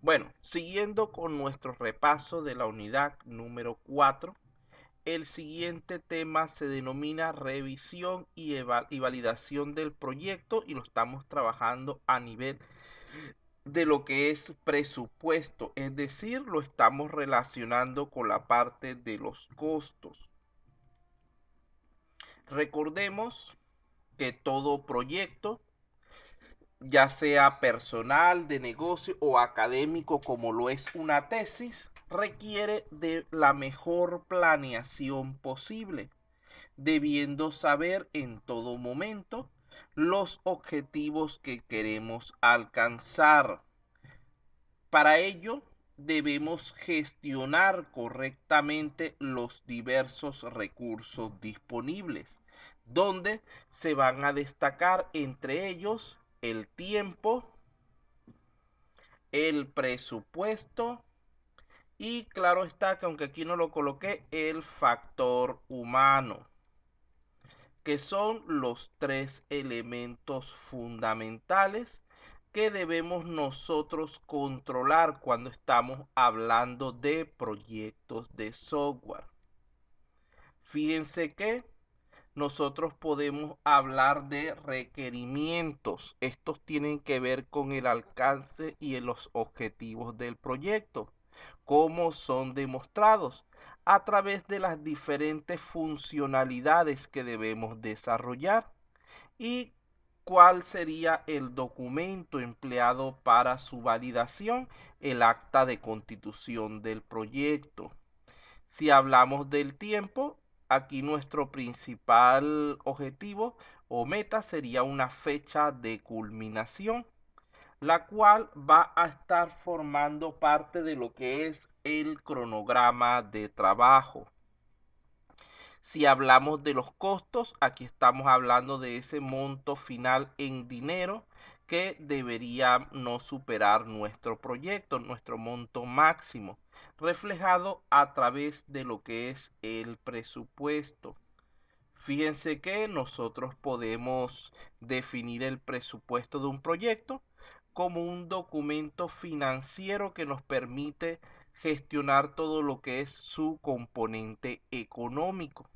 Bueno, siguiendo con nuestro repaso de la unidad número 4, el siguiente tema se denomina revisión y validación del proyecto y lo estamos trabajando a nivel de lo que es presupuesto, es decir, lo estamos relacionando con la parte de los costos. Recordemos que todo proyecto, ya sea personal, de negocio o académico como lo es una tesis, requiere de la mejor planeación posible, debiendo saber en todo momento los objetivos que queremos alcanzar. Para ello, debemos gestionar correctamente los diversos recursos disponibles, donde se van a destacar entre ellos el tiempo, el presupuesto y claro está que aunque aquí no lo coloqué, el factor humano, que son los tres elementos fundamentales que debemos nosotros controlar cuando estamos hablando de proyectos de software. Fíjense que nosotros podemos hablar de requerimientos. Estos tienen que ver con el alcance y los objetivos del proyecto. ¿Cómo son demostrados? A través de las diferentes funcionalidades que debemos desarrollar y cuál sería el documento empleado para su validación, el acta de constitución del proyecto. Si hablamos del tiempo, aquí nuestro principal objetivo o meta sería una fecha de culminación, la cual va a estar formando parte de lo que es el cronograma de trabajo. Si hablamos de los costos, aquí estamos hablando de ese monto final en dinero que debería no superar nuestro proyecto, nuestro monto máximo, reflejado a través de lo que es el presupuesto. Fíjense que nosotros podemos definir el presupuesto de un proyecto como un documento financiero que nos permite gestionar todo lo que es su componente económico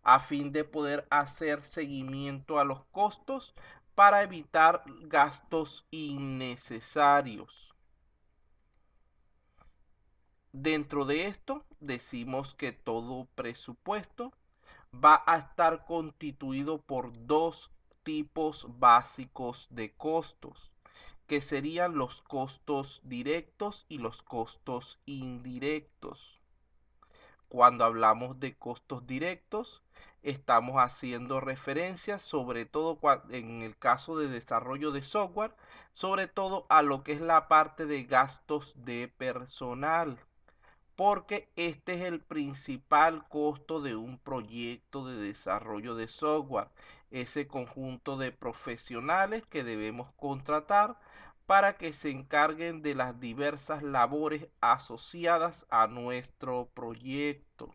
a fin de poder hacer seguimiento a los costos para evitar gastos innecesarios. Dentro de esto decimos que todo presupuesto va a estar constituido por dos tipos básicos de costos, que serían los costos directos y los costos indirectos. Cuando hablamos de costos directos, estamos haciendo referencia, sobre todo en el caso de desarrollo de software, sobre todo a lo que es la parte de gastos de personal, porque este es el principal costo de un proyecto de desarrollo de software, ese conjunto de profesionales que debemos contratar para que se encarguen de las diversas labores asociadas a nuestro proyecto.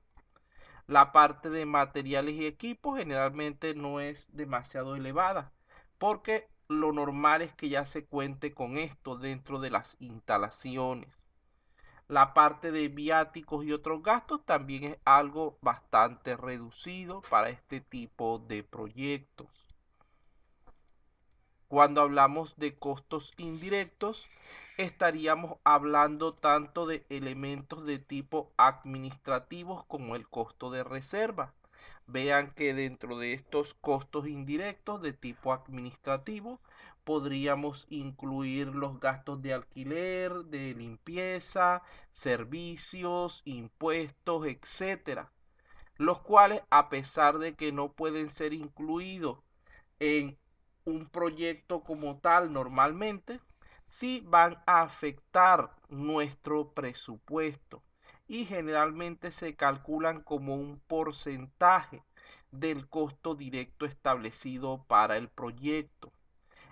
La parte de materiales y equipos generalmente no es demasiado elevada, porque lo normal es que ya se cuente con esto dentro de las instalaciones. La parte de viáticos y otros gastos también es algo bastante reducido para este tipo de proyectos. Cuando hablamos de costos indirectos, estaríamos hablando tanto de elementos de tipo administrativos como el costo de reserva. Vean que dentro de estos costos indirectos de tipo administrativo podríamos incluir los gastos de alquiler, de limpieza, servicios, impuestos, etcétera, los cuales a pesar de que no pueden ser incluidos en un proyecto como tal normalmente, sí van a afectar nuestro presupuesto y generalmente se calculan como un porcentaje del costo directo establecido para el proyecto.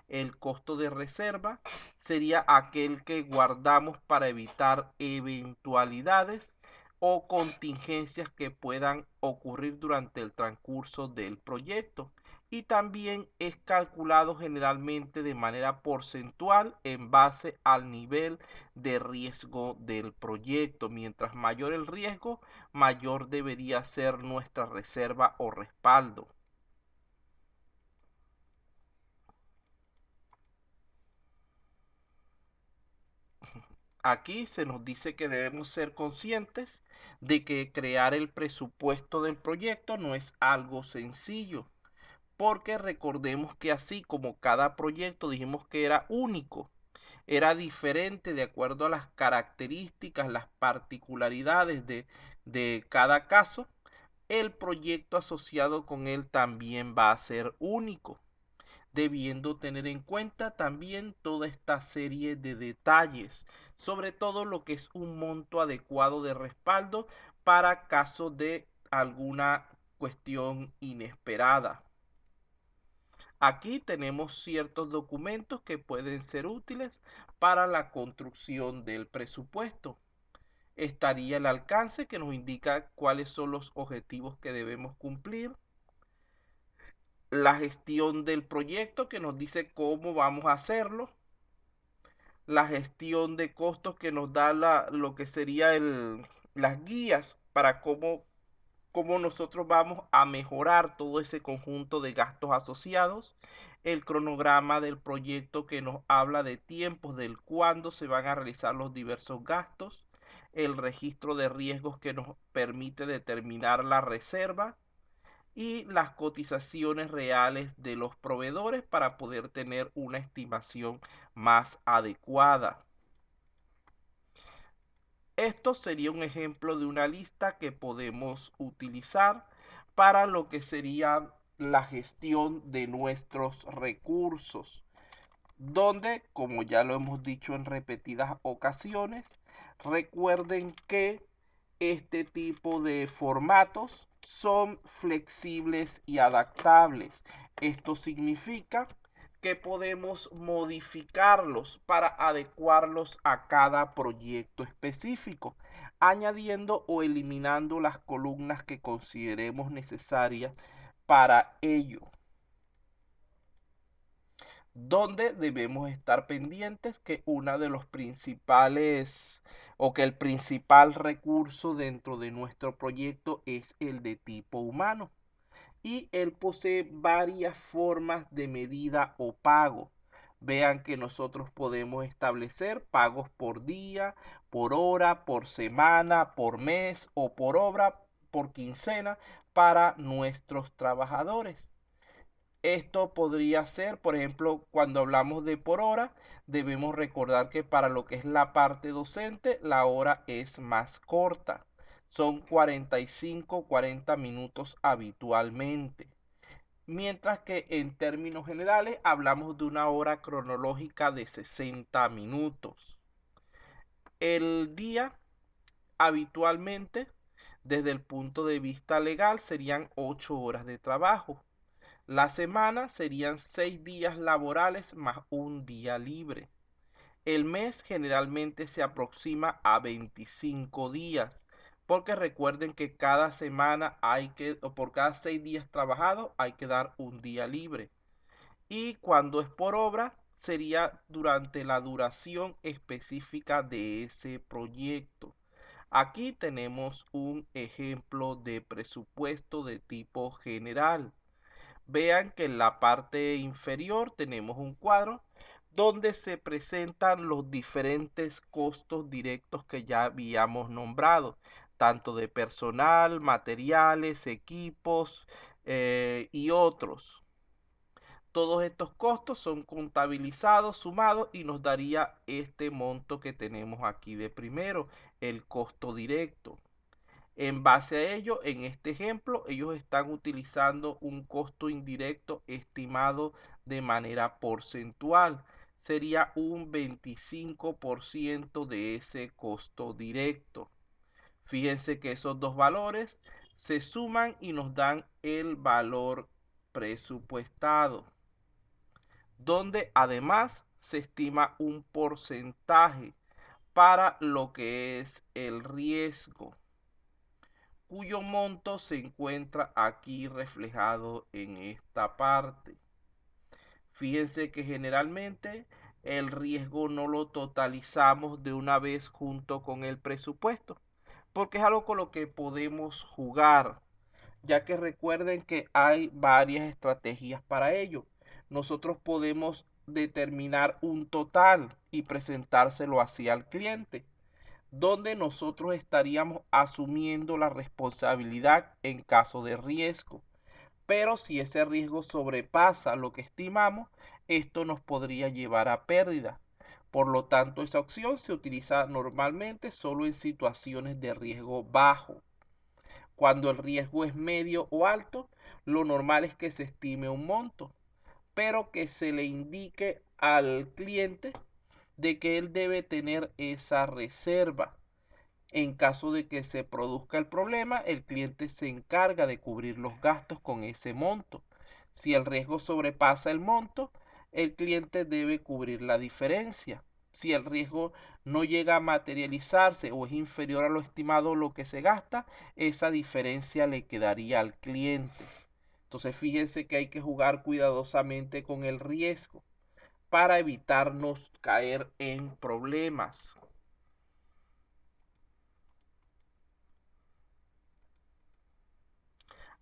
El costo de reserva sería aquel que guardamos para evitar eventualidades o contingencias que puedan ocurrir durante el transcurso del proyecto. y también es calculado generalmente de manera porcentual en base al nivel de riesgo del proyecto. Mientras mayor el riesgo, mayor debería ser nuestra reserva o respaldo. Aquí se nos dice que debemos ser conscientes de que crear el presupuesto del proyecto no es algo sencillo, porque recordemos que así como cada proyecto dijimos que era único, era diferente de acuerdo a las características, las particularidades de cada caso, el proyecto asociado con él también va a ser único, debiendo tener en cuenta también toda esta serie de detalles, sobre todo lo que es un monto adecuado de respaldo para caso de alguna cuestión inesperada. Aquí tenemos ciertos documentos que pueden ser útiles para la construcción del presupuesto. Estaría el alcance, que nos indica cuáles son los objetivos que debemos cumplir. La gestión del proyecto, que nos dice cómo vamos a hacerlo. La gestión de costos, que nos da lo que sería las guías para cómo nosotros vamos a mejorar todo ese conjunto de gastos asociados, el cronograma del proyecto, que nos habla de tiempos del cuándo se van a realizar los diversos gastos, el registro de riesgos, que nos permite determinar la reserva, y las cotizaciones reales de los proveedores para poder tener una estimación más adecuada. Esto sería un ejemplo de una lista que podemos utilizar para lo que sería la gestión de nuestros recursos, donde, como ya lo hemos dicho en repetidas ocasiones, recuerden que este tipo de formatos son flexibles y adaptables. Esto significa que podemos modificarlos para adecuarlos a cada proyecto específico, añadiendo o eliminando las columnas que consideremos necesarias para ello, donde debemos estar pendientes que una de los principales o que el principal recurso dentro de nuestro proyecto es el de tipo humano, y él posee varias formas de medida o pago. Vean que nosotros podemos establecer pagos por día, por hora, por semana, por mes o por obra, por quincena para nuestros trabajadores. Esto podría ser, por ejemplo, cuando hablamos de por hora, debemos recordar que para lo que es la parte docente, la hora es más corta. Son 45, 40 minutos habitualmente. Mientras que en términos generales hablamos de una hora cronológica de 60 minutos. El día habitualmente, desde el punto de vista legal, serían 8 horas de trabajo. La semana serían 6 días laborales más un día libre. El mes generalmente se aproxima a 25 días, porque recuerden que cada semana o por cada 6 días trabajados, hay que dar un día libre. Y cuando es por obra, sería durante la duración específica de ese proyecto. Aquí tenemos un ejemplo de presupuesto de tipo general. Vean que en la parte inferior tenemos un cuadro donde se presentan los diferentes costos directos que ya habíamos nombrado, tanto de personal, materiales, equipos y otros. Todos estos costos son contabilizados, sumados, y nos daría este monto que tenemos aquí de primero, el costo directo. En base a ello, en este ejemplo, ellos están utilizando un costo indirecto estimado de manera porcentual. Sería un 25% de ese costo directo. Fíjense que esos dos valores se suman y nos dan el valor presupuestado, donde además se estima un porcentaje para lo que es el riesgo. cuyo monto se encuentra aquí reflejado en esta parte. Fíjense que generalmente el riesgo no lo totalizamos de una vez junto con el presupuesto, porque es algo con lo que podemos jugar, ya que recuerden que hay varias estrategias para ello. Nosotros podemos determinar un total y presentárselo así al cliente, donde nosotros estaríamos asumiendo la responsabilidad en caso de riesgo. Pero si ese riesgo sobrepasa lo que estimamos, esto nos podría llevar a pérdida. Por lo tanto, esa opción se utiliza normalmente solo en situaciones de riesgo bajo. Cuando el riesgo es medio o alto, lo normal es que se estime un monto, pero que se le indique al cliente de que él debe tener esa reserva. En caso de que se produzca el problema, el cliente se encarga de cubrir los gastos con ese monto. Si el riesgo sobrepasa el monto, el cliente debe cubrir la diferencia. Si el riesgo no llega a materializarse o es inferior a lo estimado lo que se gasta, esa diferencia le quedaría al cliente. Entonces fíjense que hay que jugar cuidadosamente con el riesgo para evitarnos caer en problemas.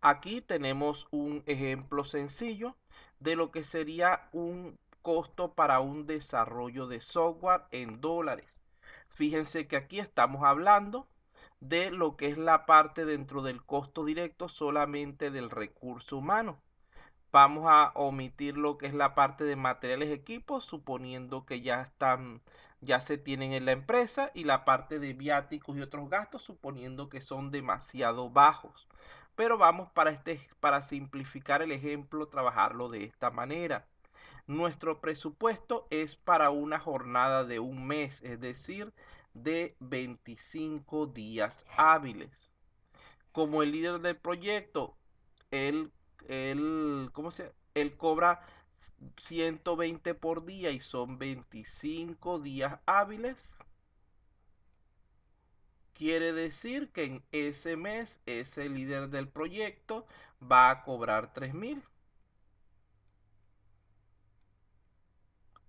Aquí tenemos un ejemplo sencillo de lo que sería un costo para un desarrollo de software en dólares. Fíjense que aquí estamos hablando de lo que es la parte dentro del costo directo solamente del recurso humano. Vamos a omitir lo que es la parte de materiales y equipos, suponiendo que ya se tienen en la empresa, y la parte de viáticos y otros gastos, suponiendo que son demasiado bajos. Pero vamos para simplificar el ejemplo, trabajarlo de esta manera. Nuestro presupuesto es para una jornada de un mes, es decir, de 25 días hábiles. Como el líder del proyecto, él, él cobra 120 por día y son 25 días hábiles. Quiere decir que en ese mes ese líder del proyecto va a cobrar 3.000.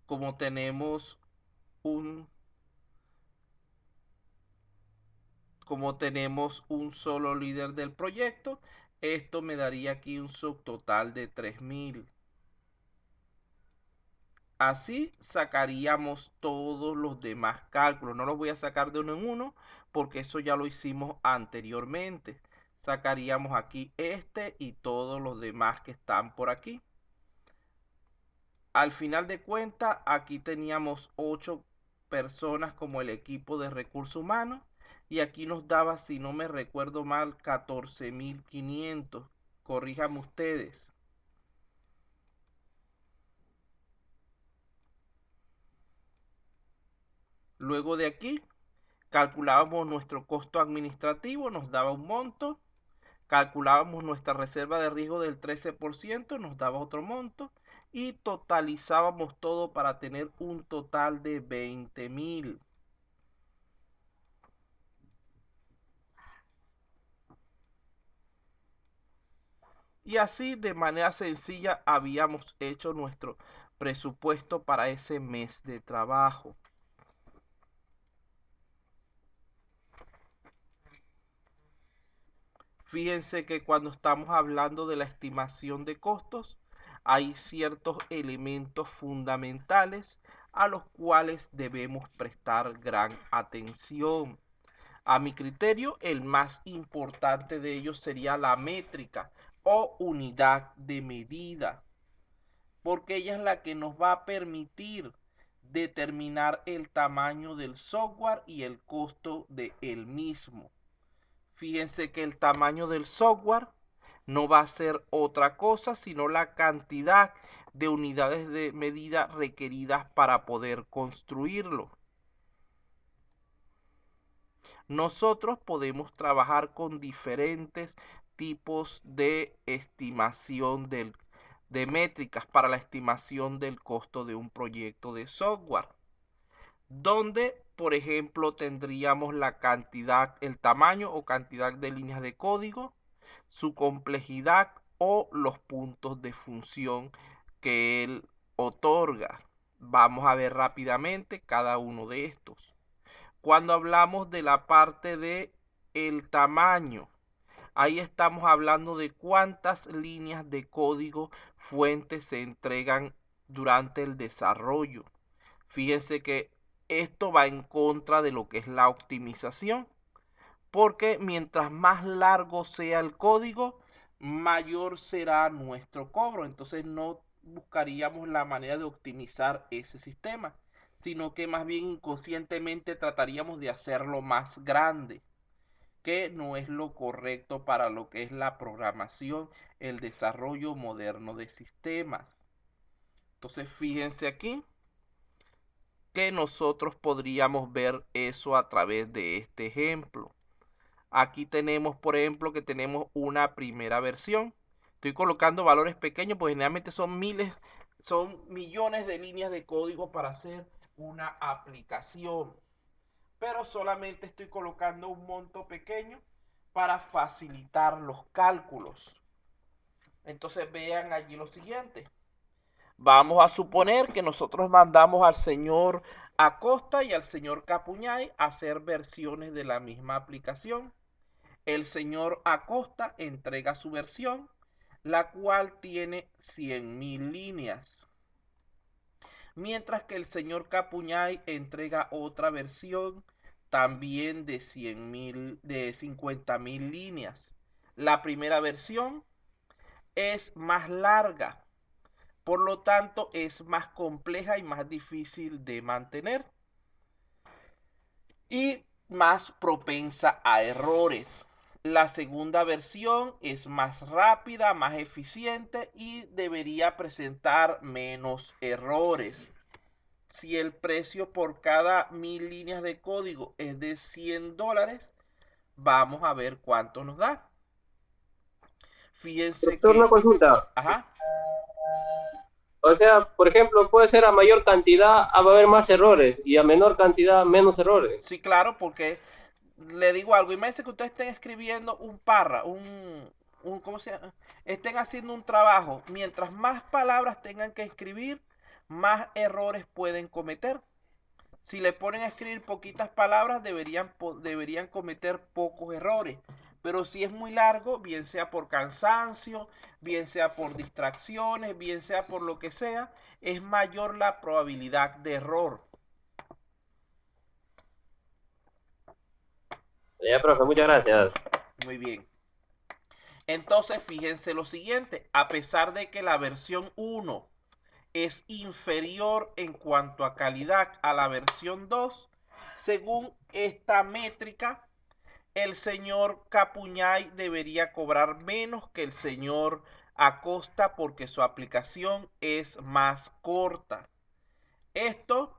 Como tenemos un como tenemos un solo líder del proyecto, esto me daría aquí un subtotal de 3.000. Así sacaríamos todos los demás cálculos. No los voy a sacar de uno en uno porque eso ya lo hicimos anteriormente. Sacaríamos aquí este y todos los demás que están por aquí. Al final de cuentas, aquí teníamos 8 personas como el equipo de recursos humanos y aquí nos daba, si no me recuerdo mal, 14.500. Corríjame ustedes. Luego de aquí, calculábamos nuestro costo administrativo, nos daba un monto. Calculábamos nuestra reserva de riesgo del 13%, nos daba otro monto. Y totalizábamos todo para tener un total de 20.000. Y así de manera sencilla habíamos hecho nuestro presupuesto para ese mes de trabajo. Fíjense que cuando estamos hablando de la estimación de costos, hay ciertos elementos fundamentales a los cuales debemos prestar gran atención. A mi criterio, el más importante de ellos sería la métrica o unidad de medida, porque ella es la que nos va a permitir determinar el tamaño del software y el costo de él mismo. Fíjense que el tamaño del software no va a ser otra cosa sino la cantidad de unidades de medida requeridas para poder construirlo. Nosotros podemos trabajar con diferentes tipos de estimación de métricas para la estimación del costo de un proyecto de software. donde, por ejemplo, tendríamos la cantidad, el tamaño o cantidad de líneas de código, su complejidad o los puntos de función que él otorga. Vamos a ver rápidamente cada uno de estos. Cuando hablamos de la parte de el tamaño, ahí estamos hablando de cuántas líneas de código fuente se entregan durante el desarrollo. Fíjense que esto va en contra de lo que es la optimización, porque mientras más largo sea el código, mayor será nuestro cobro. Entonces no buscaríamos la manera de optimizar ese sistema, sino que más bien inconscientemente trataríamos de hacerlo más grande, que no es lo correcto para lo que es la programación, el desarrollo moderno de sistemas. Entonces fíjense aquí que nosotros podríamos ver eso a través de este ejemplo. Aquí tenemos, por ejemplo, que tenemos una primera versión. Estoy colocando valores pequeños, pues generalmente son miles, son millones de líneas de código para hacer una aplicación. Pero solamente estoy colocando un monto pequeño para facilitar los cálculos. Entonces vean allí lo siguiente. Vamos a suponer que nosotros mandamos al señor Acosta y al señor Capuñay a hacer versiones de la misma aplicación. El señor Acosta entrega su versión, la cual tiene 100.000 líneas. Mientras que el señor Capuñay entrega otra versión también de 50.000 líneas. La primera versión es más larga, por lo tanto es más compleja y más difícil de mantener y más propensa a errores. La segunda versión es más rápida, más eficiente y debería presentar menos errores. Si el precio por cada 1000 líneas de código es de $100, vamos a ver cuánto nos da. Fíjense Doctor, una que, consulta. ajá, O sea, por ejemplo, puede ser a mayor cantidad, va a haber más errores y a menor cantidad, menos errores. sí, claro, porque le digo algo, imagínense que ustedes estén escribiendo un párrafo, ¿cómo se llama? Estén haciendo un trabajo, mientras más palabras tengan que escribir, más errores pueden cometer. Si le ponen a escribir poquitas palabras, deberían cometer pocos errores. Pero si es muy largo, bien sea por cansancio, bien sea por distracciones, bien sea por lo que sea, es mayor la probabilidad de error. Ya, profe, muchas gracias. Muy bien. Entonces, fíjense lo siguiente, a pesar de que la versión 1 es inferior en cuanto a calidad a la versión 2, según esta métrica, el señor Capuñay debería cobrar menos que el señor Acosta porque su aplicación es más corta. Esto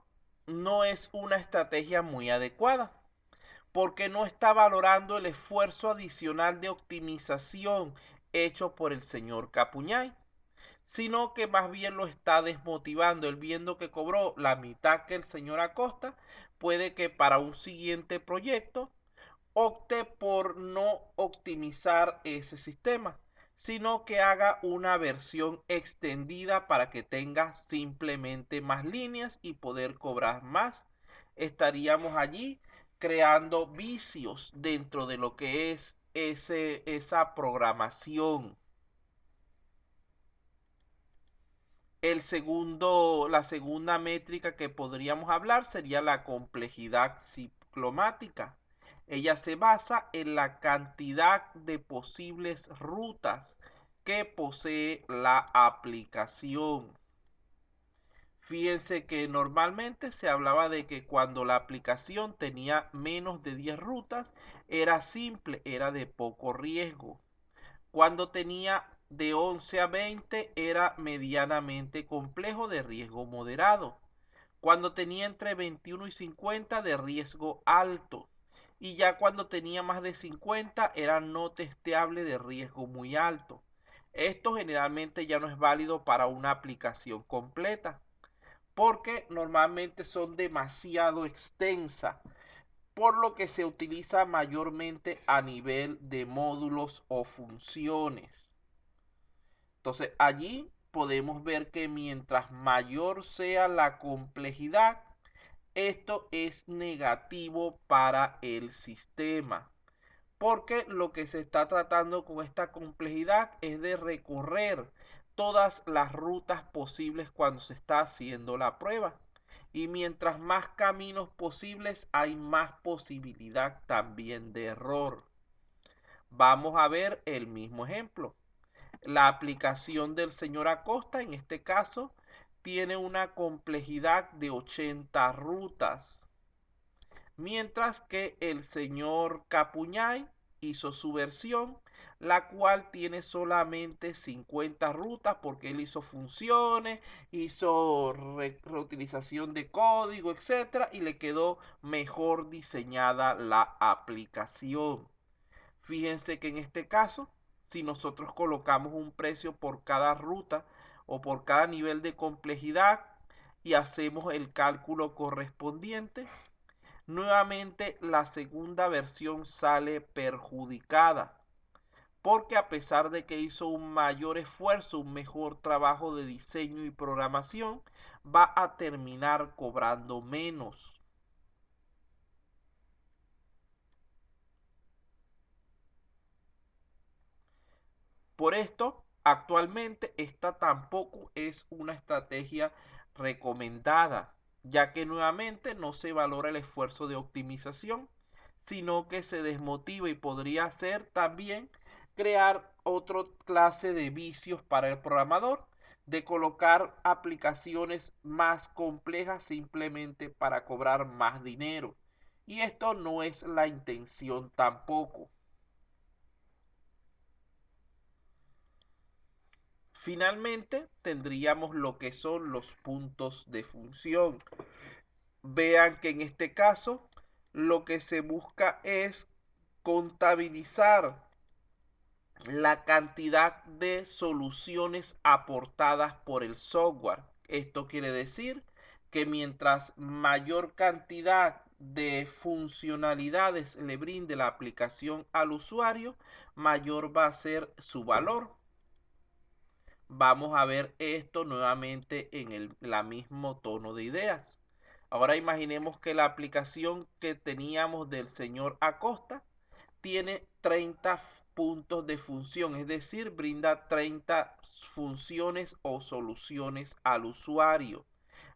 no es una estrategia muy adecuada porque no está valorando el esfuerzo adicional de optimización hecho por el señor Capuñay, sino que más bien lo está desmotivando. Él viendo que cobró la mitad que el señor Acosta, puede que para un siguiente proyecto opte por no optimizar ese sistema, sino que haga una versión extendida para que tenga simplemente más líneas y poder cobrar más. Estaríamos allí creando vicios dentro de lo que es esa programación. La segunda métrica que podríamos hablar sería la complejidad ciclomática. Ella se basa en la cantidad de posibles rutas que posee la aplicación. Fíjense que normalmente se hablaba de que cuando la aplicación tenía menos de 10 rutas, era simple, era de poco riesgo. Cuando tenía de 11 a 20 era medianamente complejo de riesgo moderado. Cuando tenía entre 21 y 50 de riesgo alto. Y ya cuando tenía más de 50 era no testeable de riesgo muy alto. Esto generalmente ya no es válido para una aplicación completa. porque normalmente son demasiado extensas, por lo que se utiliza mayormente a nivel de módulos o funciones. Entonces allí podemos ver que mientras mayor sea la complejidad, esto es negativo para el sistema, porque lo que se está tratando con esta complejidad es de recorrer todas las rutas posibles cuando se está haciendo la prueba. Y mientras más caminos posibles, hay más posibilidad también de error. Vamos a ver el mismo ejemplo. La aplicación del señor Acosta, en este caso, tiene una complejidad de 80 rutas, mientras que el señor Capuñay hizo su versión, la cual tiene solamente 50 rutas porque él hizo funciones, hizo reutilización de código, etcétera, y le quedó mejor diseñada la aplicación. Fíjense que en este caso, si nosotros colocamos un precio por cada ruta o por cada nivel de complejidad y hacemos el cálculo correspondiente, nuevamente la segunda versión sale perjudicada, porque a pesar de que hizo un mayor esfuerzo, un mejor trabajo de diseño y programación, va a terminar cobrando menos. Por esto, actualmente esta tampoco es una estrategia recomendada, ya que nuevamente no se valora el esfuerzo de optimización, sino que se desmotiva y podría ser también crear otra clase de vicios para el programador, de colocar aplicaciones más complejas simplemente para cobrar más dinero. Y esto no es la intención tampoco. Finalmente, tendríamos lo que son los puntos de función. Vean que en este caso lo que se busca es contabilizar la cantidad de soluciones aportadas por el software. Esto quiere decir que mientras mayor cantidad de funcionalidades le brinde la aplicación al usuario, mayor va a ser su valor. Vamos a ver esto nuevamente en la mismo tono de ideas. Ahora imaginemos que la aplicación que teníamos del señor Acosta tiene 30 puntos de función, es decir, brinda 30 funciones o soluciones al usuario,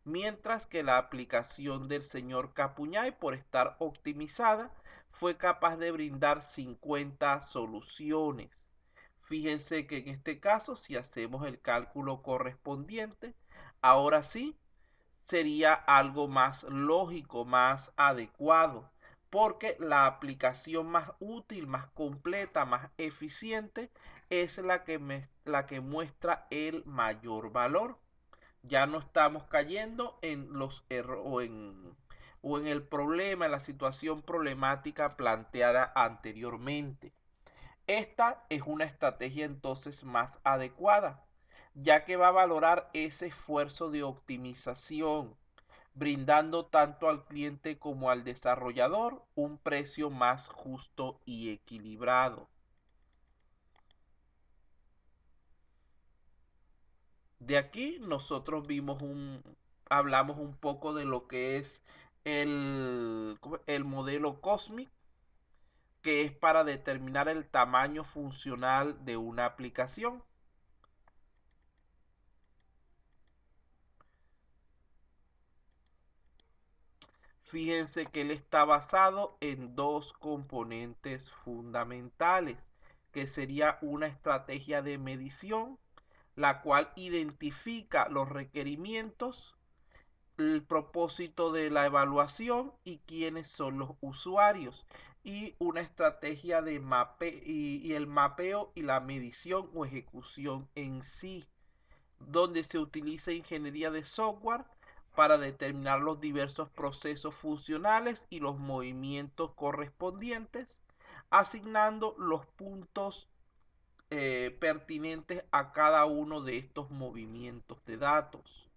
mientras que la aplicación del señor Capuñay, por estar optimizada, fue capaz de brindar 50 soluciones. Fíjense que en este caso, si hacemos el cálculo correspondiente, ahora sí sería algo más lógico, más adecuado, porque la aplicación más útil, más completa, más eficiente es la que muestra el mayor valor. Ya no estamos cayendo en los errores o en el problema, en la situación problemática planteada anteriormente. Esta es una estrategia entonces más adecuada, ya que va a valorar ese esfuerzo de optimización, brindando tanto al cliente como al desarrollador un precio más justo y equilibrado. De aquí nosotros hablamos un poco de lo que es el modelo Cosmic, que es para determinar el tamaño funcional de una aplicación. Fíjense que él está basado en dos componentes fundamentales, que sería una estrategia de medición, la cual identifica los requerimientos, el propósito de la evaluación y quiénes son los usuarios, y una estrategia de y el mapeo y la medición o ejecución en sí, donde se utiliza ingeniería de software para determinar los diversos procesos funcionales y los movimientos correspondientes, asignando los puntos pertinentes a cada uno de estos movimientos de datos.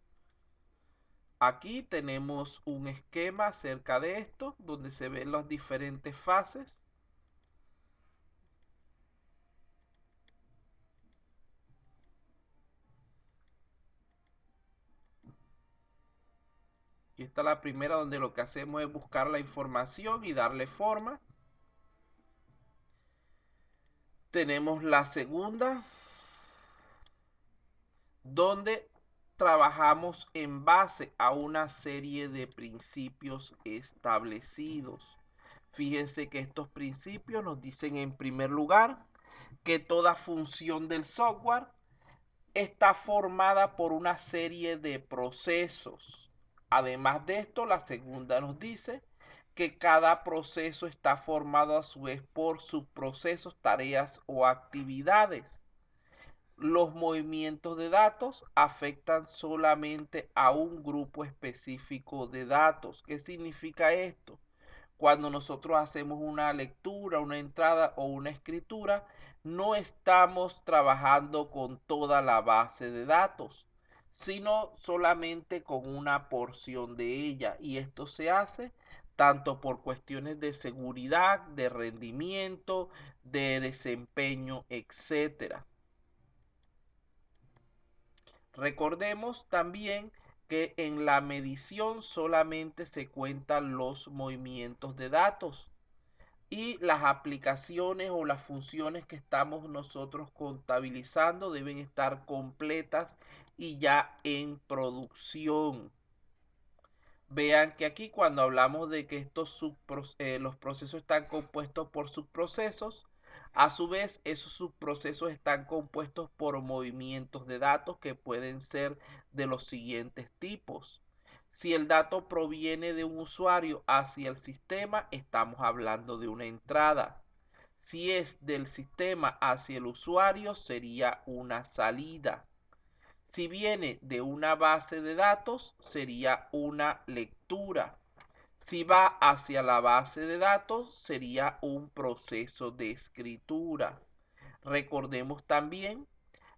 Aquí tenemos un esquema acerca de esto, donde se ven las diferentes fases. Aquí está la primera, donde lo que hacemos es buscar la información y darle forma. Tenemos la segunda, donde trabajamos en base a una serie de principios establecidos. Fíjense que estos principios nos dicen, en primer lugar, que toda función del software está formada por una serie de procesos. Además de esto, la segunda nos dice que cada proceso está formado a su vez por subprocesos, tareas o actividades. Los movimientos de datos afectan solamente a un grupo específico de datos. ¿Qué significa esto? Cuando nosotros hacemos una lectura, una entrada o una escritura, no estamos trabajando con toda la base de datos, sino solamente con una porción de ella. Y esto se hace tanto por cuestiones de seguridad, de rendimiento, de desempeño, etcétera. Recordemos también que en la medición solamente se cuentan los movimientos de datos y las aplicaciones o las funciones que estamos nosotros contabilizando deben estar completas y ya en producción. Vean que aquí, cuando hablamos de que los procesos están compuestos por subprocesos, a su vez esos subprocesos están compuestos por movimientos de datos que pueden ser de los siguientes tipos. Si el dato proviene de un usuario hacia el sistema, estamos hablando de una entrada. Si es del sistema hacia el usuario, sería una salida. Si viene de una base de datos, sería una lectura. Si va hacia la base de datos, sería un proceso de escritura. Recordemos también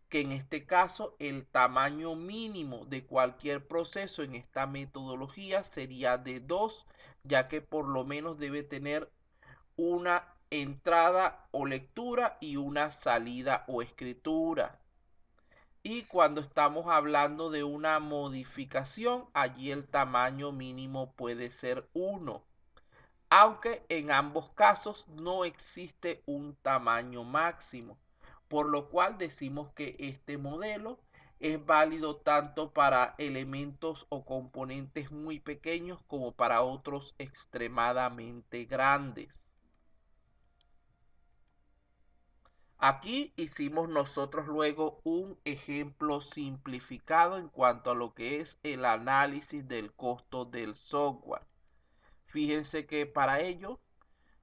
que en este caso el tamaño mínimo de cualquier proceso en esta metodología sería de 2, ya que por lo menos debe tener una entrada o lectura y una salida o escritura. Y cuando estamos hablando de una modificación, allí el tamaño mínimo puede ser 1, aunque en ambos casos no existe un tamaño máximo, por lo cual decimos que este modelo es válido tanto para elementos o componentes muy pequeños como para otros extremadamente grandes. Aquí hicimos nosotros luego un ejemplo simplificado en cuanto a lo que es el análisis del costo del software. Fíjense que para ello,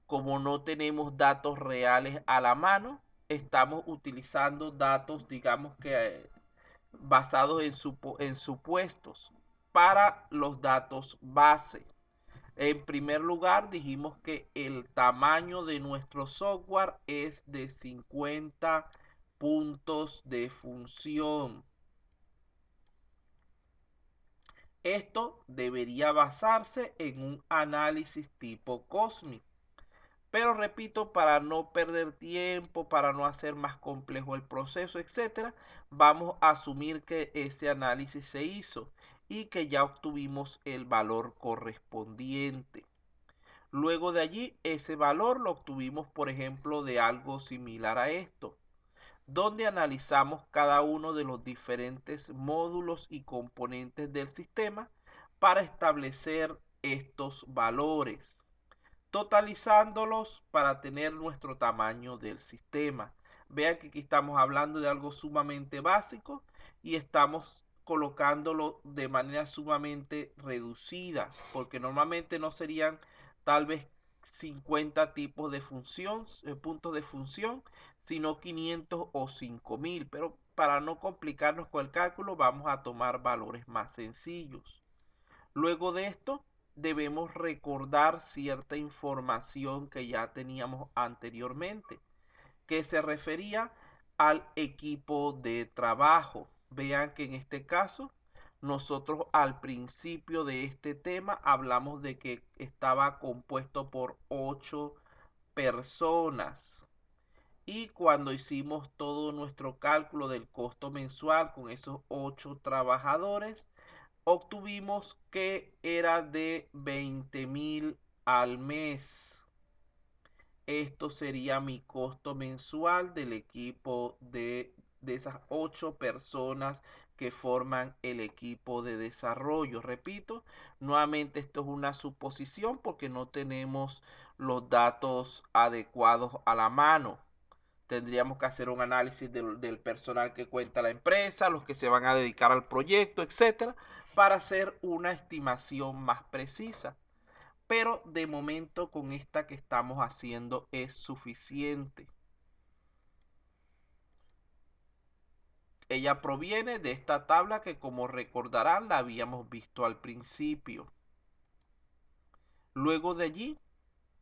como no tenemos datos reales a la mano, estamos utilizando datos, digamos que basados en supuestos para los datos base. En primer lugar, dijimos que el tamaño de nuestro software es de 50 puntos de función. Esto debería basarse en un análisis tipo COSMIC. Pero repito, para no perder tiempo, para no hacer más complejo el proceso, etcétera, vamos a asumir que ese análisis se hizo y que ya obtuvimos el valor correspondiente. Luego de allí, ese valor lo obtuvimos, por ejemplo, de algo similar a esto, donde analizamos cada uno de los diferentes módulos y componentes del sistema para establecer estos valores, totalizándolos para tener nuestro tamaño del sistema. Vean que aquí estamos hablando de algo sumamente básico y estamos colocándolo de manera sumamente reducida, porque normalmente no serían tal vez 50 tipos de función, puntos de función, sino 500 o 5000, pero para no complicarnos con el cálculo vamos a tomar valores más sencillos. Luego de esto, debemos recordar cierta información que ya teníamos anteriormente, que se refería al equipo de trabajo. Vean que en este caso nosotros al principio de este tema hablamos de que estaba compuesto por 8 personas. Y cuando hicimos todo nuestro cálculo del costo mensual con esos 8 trabajadores, obtuvimos que era de 20.000 al mes. Esto sería mi costo mensual del equipo de esas 8 personas que forman el equipo de desarrollo. Repito, nuevamente esto es una suposición porque no tenemos los datos adecuados a la mano. Tendríamos que hacer un análisis del personal que cuenta la empresa, los que se van a dedicar al proyecto, etcétera, para hacer una estimación más precisa. Pero de momento con esta que estamos haciendo es suficiente. Ella proviene de esta tabla que, como recordarán, la habíamos visto al principio. Luego de allí,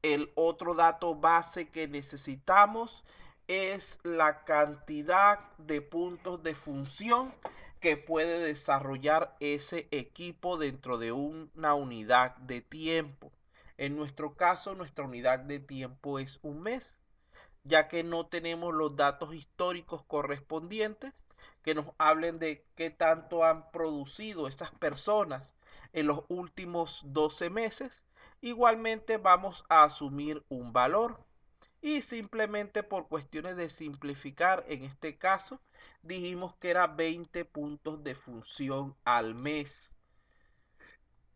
el otro dato base que necesitamos es la cantidad de puntos de función que puede desarrollar ese equipo dentro de una unidad de tiempo. En nuestro caso, nuestra unidad de tiempo es un mes, ya que no tenemos los datos históricos correspondientes que nos hablen de qué tanto han producido esas personas en los últimos 12 meses. Igualmente vamos a asumir un valor y simplemente por cuestiones de simplificar, en este caso dijimos que era 20 puntos de función al mes.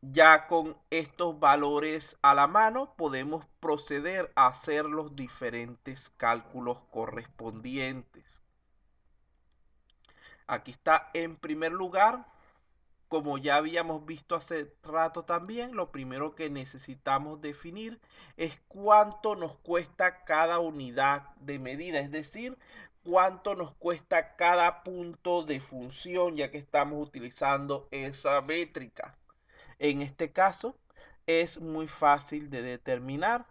Ya con estos valores a la mano podemos proceder a hacer los diferentes cálculos correspondientes. Aquí está en primer lugar, como ya habíamos visto hace rato también, lo primero que necesitamos definir es cuánto nos cuesta cada unidad de medida, es decir, cuánto nos cuesta cada punto de función, ya que estamos utilizando esa métrica. En este caso es muy fácil de determinar.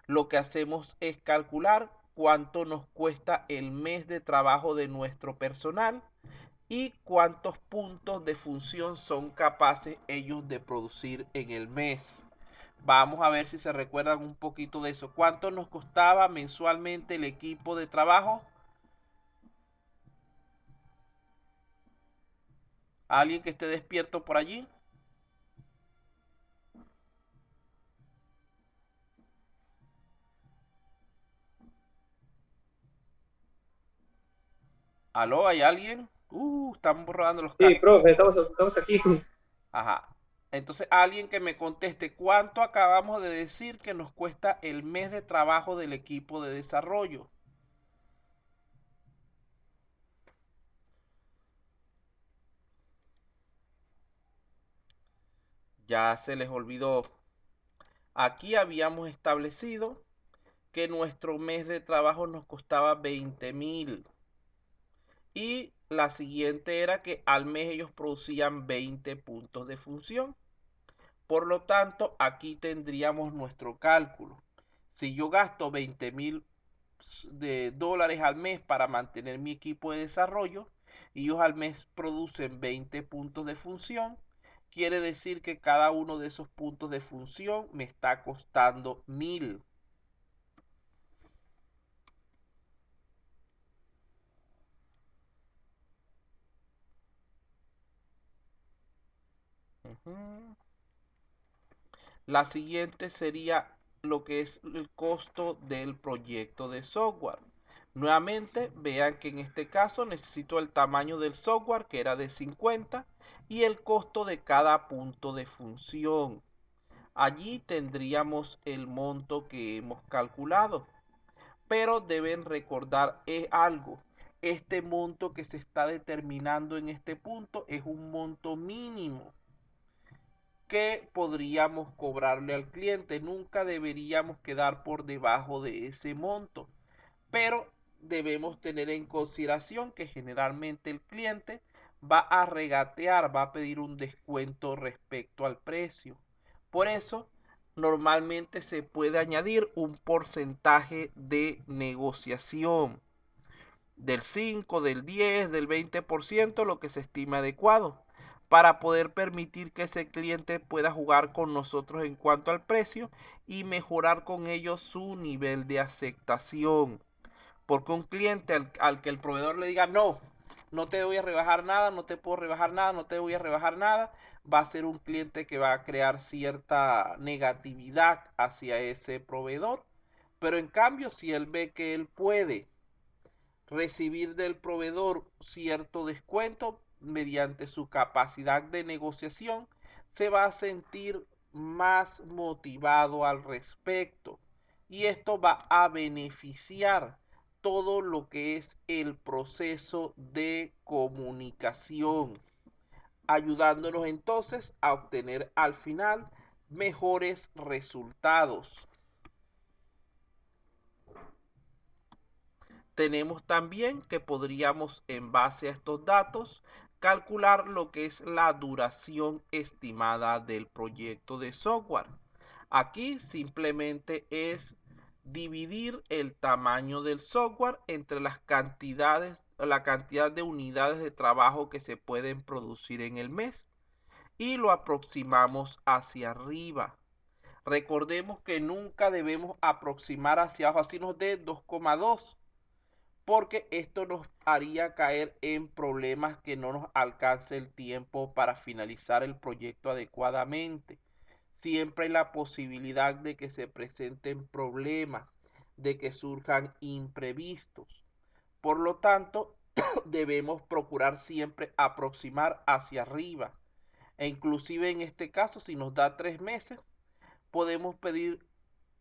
Lo que hacemos es calcular cuánto nos cuesta el mes de trabajo de nuestro personal y cuántos puntos de función son capaces ellos de producir en el mes. Vamos a ver si se recuerdan un poquito de eso. ¿Cuánto nos costaba mensualmente el equipo de trabajo? ¿Alguien que esté despierto por allí? ¿Aló? ¿Hay alguien? Estamos rodando los Sí, cascos. profe, estamos aquí. Ajá. Entonces, alguien que me conteste, ¿cuánto acabamos de decir que nos cuesta el mes de trabajo del equipo de desarrollo? Ya se les olvidó. Aquí habíamos establecido que nuestro mes de trabajo nos costaba 20.000. Y la siguiente era que al mes ellos producían 20 puntos de función. Por lo tanto, aquí tendríamos nuestro cálculo. Si yo gasto 20.000 de dólares al mes para mantener mi equipo de desarrollo y ellos al mes producen 20 puntos de función, quiere decir que cada uno de esos puntos de función me está costando 1.000. La siguiente sería lo que es el costo del proyecto de software. Nuevamente, vean que en este caso necesito el tamaño del software, que era de 50, y el costo de cada punto de función. Allí tendríamos el monto que hemos calculado. Pero deben recordar algo. Este monto que se está determinando en este punto es un monto mínimo que podríamos cobrarle al cliente. Nunca deberíamos quedar por debajo de ese monto, pero debemos tener en consideración que generalmente el cliente va a regatear, va a pedir un descuento respecto al precio. Por eso, normalmente se puede añadir un porcentaje de negociación del 5, del 10, del 20%, lo que se estima adecuado, para poder permitir que ese cliente pueda jugar con nosotros en cuanto al precio y mejorar con ello su nivel de aceptación. Porque un cliente al que el proveedor le diga no, no te voy a rebajar nada, no te puedo rebajar nada, no te voy a rebajar nada, va a ser un cliente que va a crear cierta negatividad hacia ese proveedor. Pero en cambio, si él ve que él puede recibir del proveedor cierto descuento mediante su capacidad de negociación, se va a sentir más motivado al respecto. Y esto va a beneficiar todo lo que es el proceso de comunicación, ayudándonos entonces a obtener al final mejores resultados. Tenemos también que podríamos, en base a estos datos, calcular lo que es la duración estimada del proyecto de software. Aquí simplemente es dividir el tamaño del software entre la cantidad de unidades de trabajo que se pueden producir en el mes y lo aproximamos hacia arriba. Recordemos que nunca debemos aproximar hacia abajo, así nos dé 2,2, porque esto nos haría caer en problemas que no nos alcance el tiempo para finalizar el proyecto adecuadamente. Siempre hay la posibilidad de que se presenten problemas, de que surjan imprevistos. Por lo tanto, debemos procurar siempre aproximar hacia arriba. E inclusive en este caso, si nos da 3 meses, podemos pedir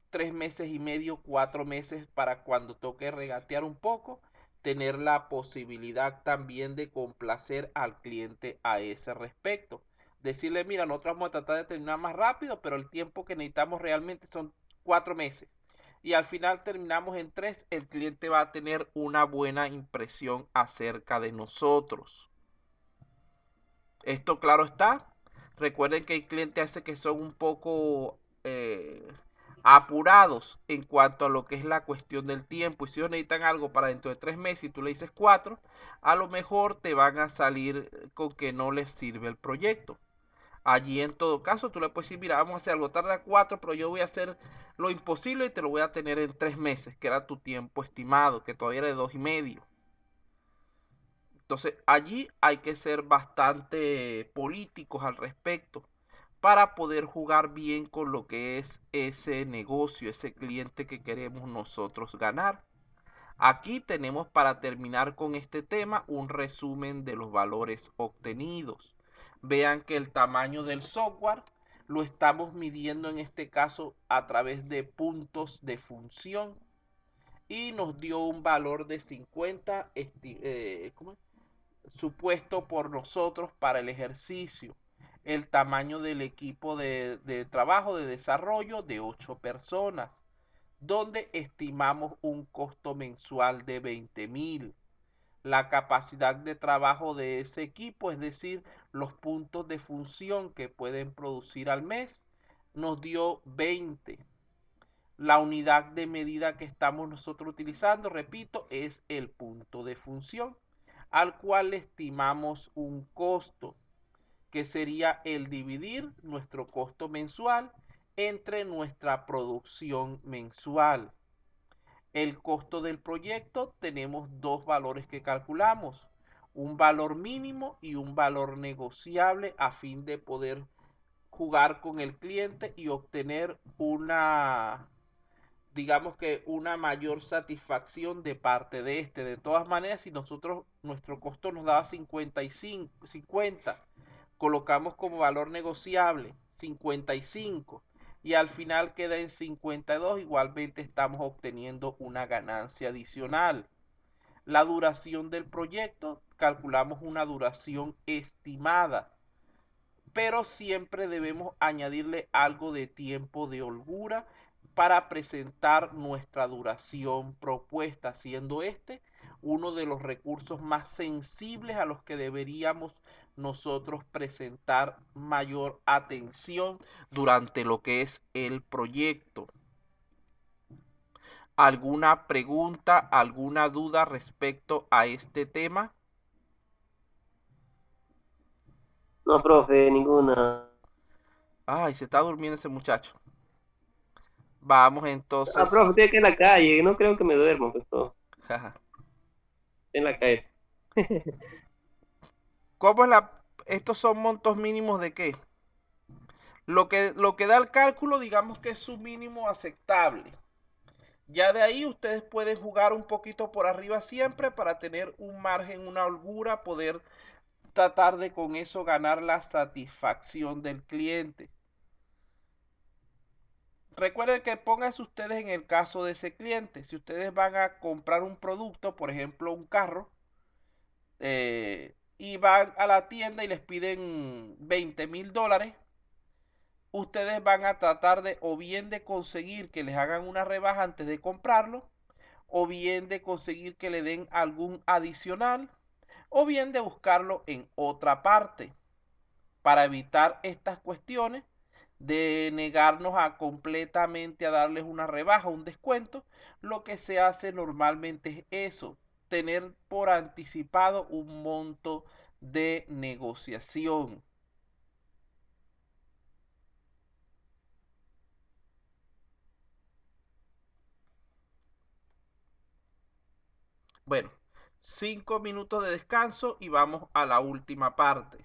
3 meses y medio, 4 meses para cuando toque regatear un poco, tener la posibilidad también de complacer al cliente a ese respecto. Decirle, mira, nosotros vamos a tratar de terminar más rápido, pero el tiempo que necesitamos realmente son 4 meses. Y al final terminamos en 3, el cliente va a tener una buena impresión acerca de nosotros. Esto claro está. Recuerden que hay clientes que son un poco apurados en cuanto a lo que es la cuestión del tiempo. Y si ellos necesitan algo para dentro de 3 meses y tú le dices 4, a lo mejor te van a salir con que no les sirve el proyecto. Allí en todo caso tú le puedes decir, mira, vamos a hacer algo, tarda 4, pero yo voy a hacer lo imposible y te lo voy a tener en 3 meses, que era tu tiempo estimado, que todavía era de 2,5. Entonces allí hay que ser bastante políticos al respecto para poder jugar bien con lo que es ese negocio, ese cliente que queremos nosotros ganar. Aquí tenemos, para terminar con este tema, un resumen de los valores obtenidos. Vean que el tamaño del software lo estamos midiendo en este caso a través de puntos de función y nos dio un valor de 50 supuesto por nosotros para el ejercicio. El tamaño del equipo de trabajo, de desarrollo, de 8 personas, donde estimamos un costo mensual de 20,000. La capacidad de trabajo de ese equipo, es decir, los puntos de función que pueden producir al mes, nos dio 20. La unidad de medida que estamos nosotros utilizando, repito, es el punto de función, al cual estimamos un costo, que sería el dividir nuestro costo mensual entre nuestra producción mensual. El costo del proyecto, tenemos dos valores que calculamos, un valor mínimo y un valor negociable, a fin de poder jugar con el cliente y obtener digamos que una mayor satisfacción de parte de este. De todas maneras, si nuestro costo nos daba 50, colocamos como valor negociable 55 y al final queda en 52, igualmente estamos obteniendo una ganancia adicional. La duración del proyecto, calculamos una duración estimada, pero siempre debemos añadirle algo de tiempo de holgura para presentar nuestra duración propuesta, siendo este uno de los recursos más sensibles a los que deberíamos nosotros presentar mayor atención durante lo que es el proyecto. ¿Alguna pregunta, alguna duda respecto a este tema? No, profe, ninguna. Ay, se está durmiendo ese muchacho. Vamos Ah, entonces. profe, estoy aquí en la calle, no creo que me duermo, pues, profe. En la calle. ¿Cómo es la? Estos son montos mínimos de qué? Lo que da el cálculo, digamos que es su mínimo aceptable. Ya de ahí ustedes pueden jugar un poquito por arriba siempre para tener un margen, una holgura, poder tratar de con eso ganar la satisfacción del cliente. Recuerden que pónganse ustedes en el caso de ese cliente. Si ustedes van a comprar un producto, por ejemplo un carro, y van a la tienda y les piden $20,000, ustedes van a tratar de o bien de conseguir que les hagan una rebaja antes de comprarlo, o bien de conseguir que le den algún adicional, o bien de buscarlo en otra parte para evitar estas cuestiones de negarnos a completamente a darles una rebaja, un descuento. Lo que se hace normalmente es eso, tener por anticipado un monto de negociación. Bueno, 5 minutos de descanso y vamos a la última parte.